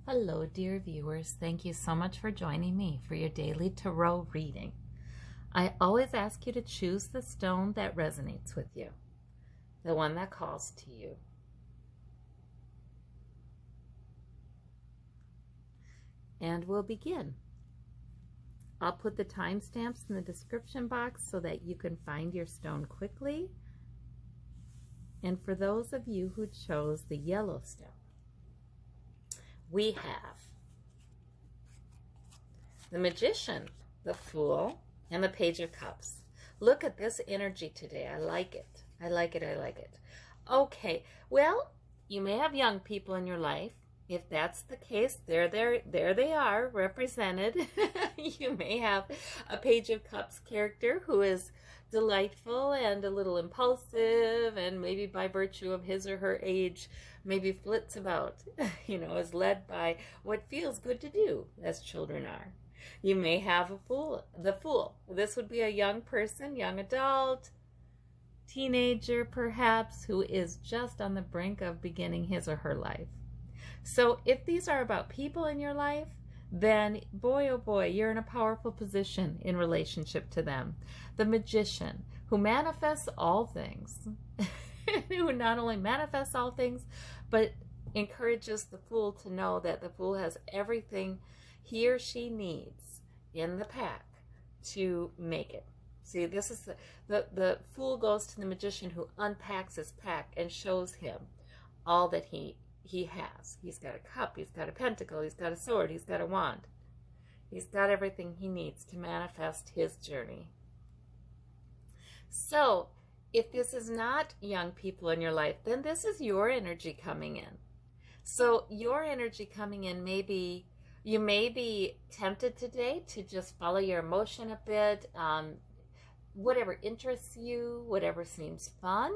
Hello, dear viewers. Thank you so much for joining me for your daily tarot reading. I always ask you to choose the stone that resonates with you, the one that calls to you. And we'll begin. I'll put the timestamps in the description box so that you can find your stone quickly. And for those of you who chose the yellow stone, we have the Magician, the Fool, and the Page of Cups. Look at this energy today. I like it. I like it. I like it. Okay, well, you may have young people in your life. If that's the case, there they are, represented. You may have a Page of Cups character who is delightful and a little impulsive, and maybe by virtue of his or her age, maybe flits about, is led by what feels good to do, as children are. You may have the Fool. This would be a young person, young adult, teenager perhaps, who is just on the brink of beginning his or her life. So if these are about people in your life, then boy, oh boy, you're in a powerful position in relationship to them. The Magician, who manifests all things, who not only manifests all things, but encourages the Fool to know that the Fool has everything he or she needs in the pack to make it. See, this is the Fool goes to the Magician, who unpacks his pack and shows him all that he has. He's got a cup, he's got a pentacle, he's got a sword, he's got a wand. He's got everything he needs to manifest his journey. So, if this is not young people in your life, then this is your energy coming in. So, your energy coming in you may be tempted today to just follow your emotion a bit, whatever interests you, whatever seems fun.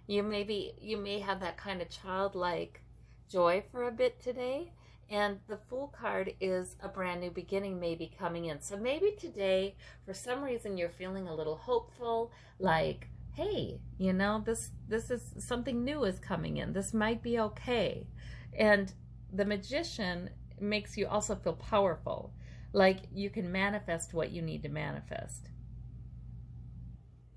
You may have that kind of childlike joy for a bit today, and the Fool card is a brand new beginning maybe coming in. So maybe today, for some reason, you're feeling a little hopeful, like, hey, this is something new is coming in. This might be okay. And the Magician makes you also feel powerful, like you can manifest what you need to manifest.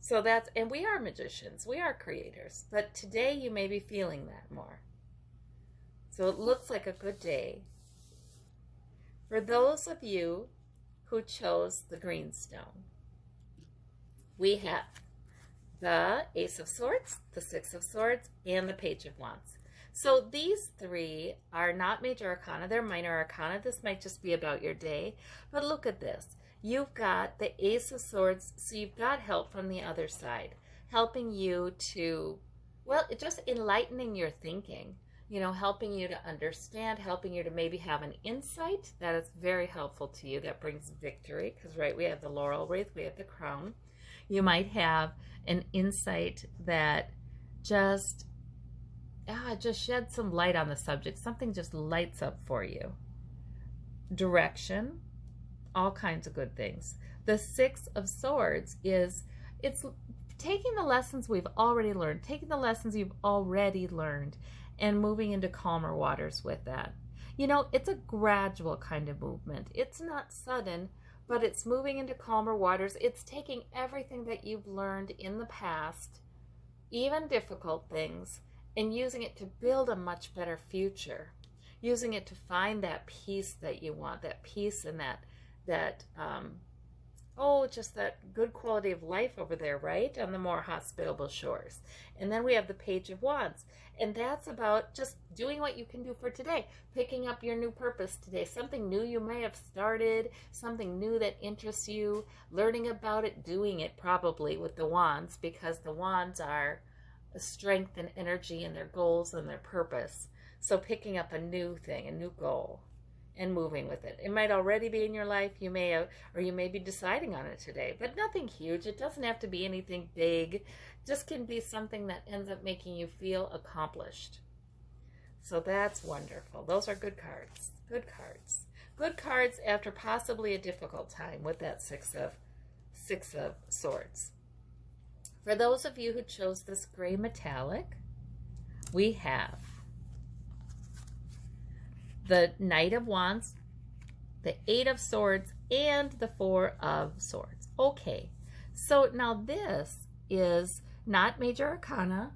So and we are magicians, we are creators, but today you may be feeling that more. So it looks like a good day. For those of you who chose the green stone, we have the Ace of Swords, the Six of Swords, and the Page of Wands. So these three are not major arcana, they're minor arcana. This might just be about your day, but look at this. You've got the Ace of Swords, so you've got help from the other side, helping you to, just enlightening your thinking, helping you to understand, helping you to maybe have an insight that is very helpful to you, that brings victory, because, right, we have the laurel wreath, we have the crown. You might have an insight that just sheds some light on the subject. Something just lights up for you. Direction, all kinds of good things. The Six of Swords it's taking the lessons we've already learned, taking the lessons you've already learned, and moving into calmer waters with that. It's a gradual kind of movement. It's not sudden, but it's moving into calmer waters. It's taking everything that you've learned in the past, even difficult things, and using it to build a much better future. Using it to find that peace that you want, that peace and just that good quality of life over there, right, on the more hospitable shores. And then we have the Page of Wands, and that's about just doing what you can do for today, picking up your new purpose today, something new you may have started, something new that interests you, learning about it, doing it probably with the wands, because the wands are strength and energy and their goals and their purpose. So picking up a new thing, a new goal, and moving with it. It might already be in your life, you may be deciding on it today, but nothing huge. It doesn't have to be anything big. Just can be something that ends up making you feel accomplished. So that's wonderful. Those are good cards. Good cards. Good cards after possibly a difficult time with that Six of Swords. For those of you who chose this gray metallic, we have the Knight of Wands, the Eight of Swords, and the Four of Swords. Okay, so now this is not major arcana,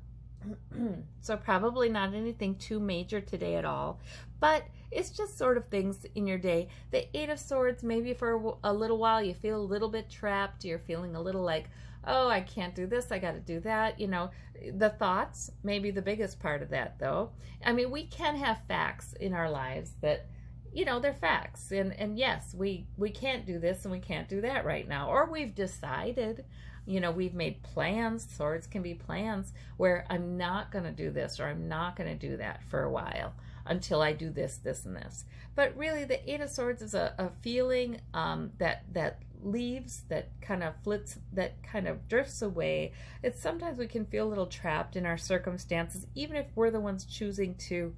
so probably not anything too major today at all, but it's just sort of things in your day. The Eight of Swords, maybe for a little while you feel a little bit trapped, you're feeling a little like, oh, I can't do this, I got to do that. You know, the thoughts may be the biggest part of that, though. I mean, we can have facts in our lives that, you know, they're facts. And yes, we can't do this and we can't do that right now. Or we've decided, you know, we've made plans. Swords can be plans where I'm not going to do this or I'm not going to do that for a while until I do this, this, and this. But really, the Eight of Swords is a feeling that leaves, that kind of flits, that kind of drifts away. It's sometimes we can feel a little trapped in our circumstances, even if we're the ones choosing to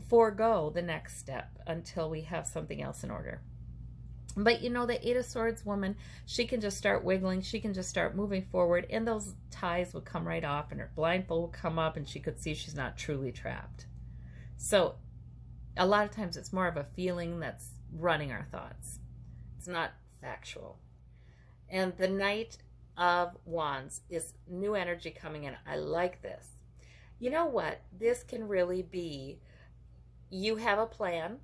forego the next step until we have something else in order. But you know, the Eight of Swords woman, she can just start wiggling, she can just start moving forward, and those ties would come right off and her blindfold would come up and she could see she's not truly trapped. So a lot of times it's more of a feeling that's running our thoughts. It's not factual. And the Knight of Wands is new energy coming in. I like this. You know what? This can really be, you have a plan.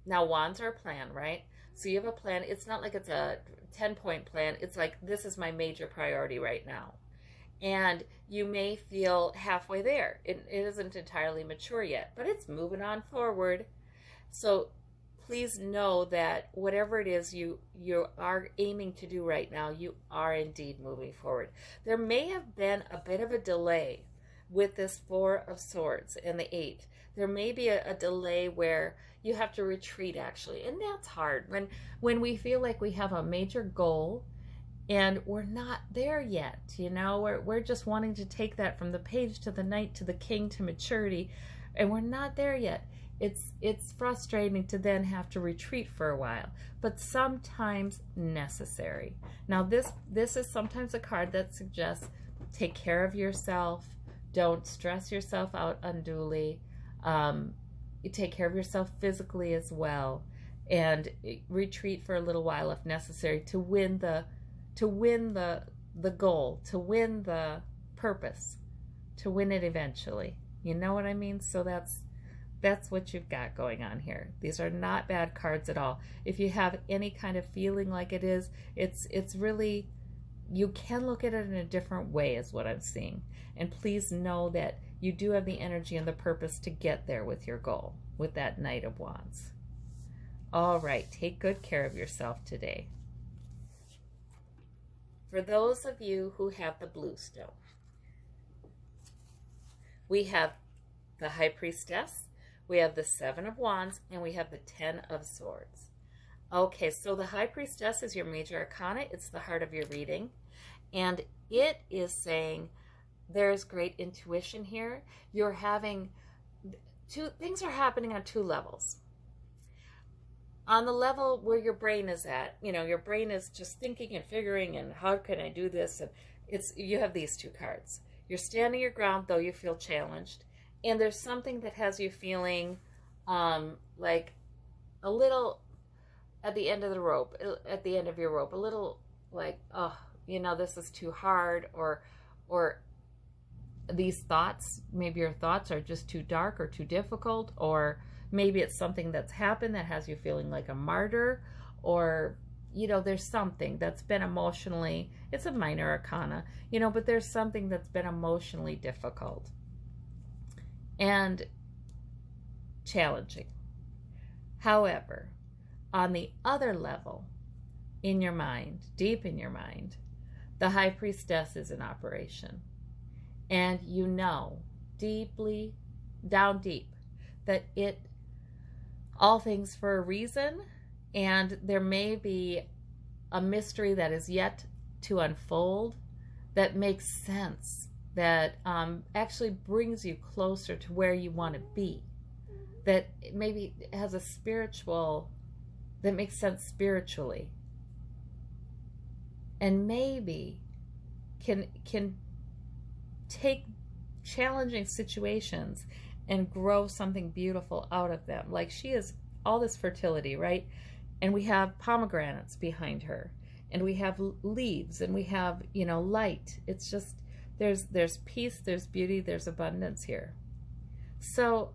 Now, wands are a plan, right? So you have a plan. It's not like it's a 10-point plan. It's like, this is my major priority right now. And you may feel halfway there. It isn't entirely mature yet, but it's moving on forward. So please know that whatever it is you are aiming to do right now, you are indeed moving forward. There may have been a bit of a delay with this Four of Swords and the Eight. There may be a delay where you have to retreat, actually, and that's hard when we feel like we have a major goal and we're not there yet. You know, we're just wanting to take that from the Page to the Knight to the King to maturity, and we're not there yet. It's frustrating to then have to retreat for a while, but sometimes necessary. Now this is sometimes a card that suggests take care of yourself, don't stress yourself out unduly, you take care of yourself physically as well, and retreat for a little while if necessary to win the goal, to win the purpose, to win it eventually. You know what I mean? So that's what you've got going on here. These are not bad cards at all. If you have any kind of feeling like it is, it's really, you can look at it in a different way is what I'm seeing. And please know that you do have the energy and the purpose to get there with your goal, with that Knight of Wands. All right, take good care of yourself today. For those of you who have the blue stone, we have the High Priestess, we have the Seven of Wands, and we have the Ten of Swords. Okay, so the High Priestess is your major arcana. It's the heart of your reading. And it is saying there's great intuition here. You're having things are happening on two levels. On the level where your brain is at, you know, your brain is just thinking and figuring and how can I do this? And you have these two cards. You're standing your ground, though you feel challenged. And there's something that has you feeling like a little at the end of the rope, at the end of your rope, a little like, oh, you know, this is too hard, or these thoughts, maybe your thoughts are just too dark or too difficult, or maybe it's something that's happened that has you feeling like a martyr, or, you know, there's something that's been emotionally, it's a minor arcana, you know, but there's something that's been emotionally difficult and challenging. However, on the other level, in your mind, deep in your mind, the High Priestess is in operation. And you know, deeply, down deep, that all things for a reason, and there may be a mystery that is yet to unfold that makes sense, that actually brings you closer to where you want to be, that maybe has a spiritual, that makes sense spiritually, and maybe can take challenging situations and grow something beautiful out of them. Like she is all this fertility, right? And we have pomegranates behind her, and we have leaves, and we have, you know, light. It's just, there's peace, there's beauty, there's abundance here. So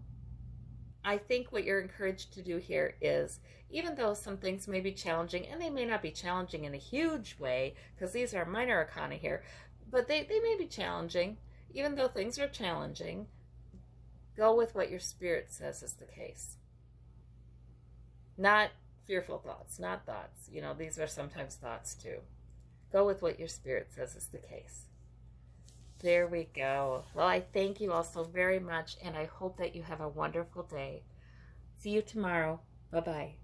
I think what you're encouraged to do here is, even though some things may be challenging, and they may not be challenging in a huge way, because these are minor arcana here, but they may be challenging. Even though things are challenging, go with what your spirit says is the case. Not fearful thoughts, not thoughts. You know, these are sometimes thoughts too. Go with what your spirit says is the case. There we go. Well, I thank you all so very much, and I hope that you have a wonderful day. See you tomorrow. Bye-bye.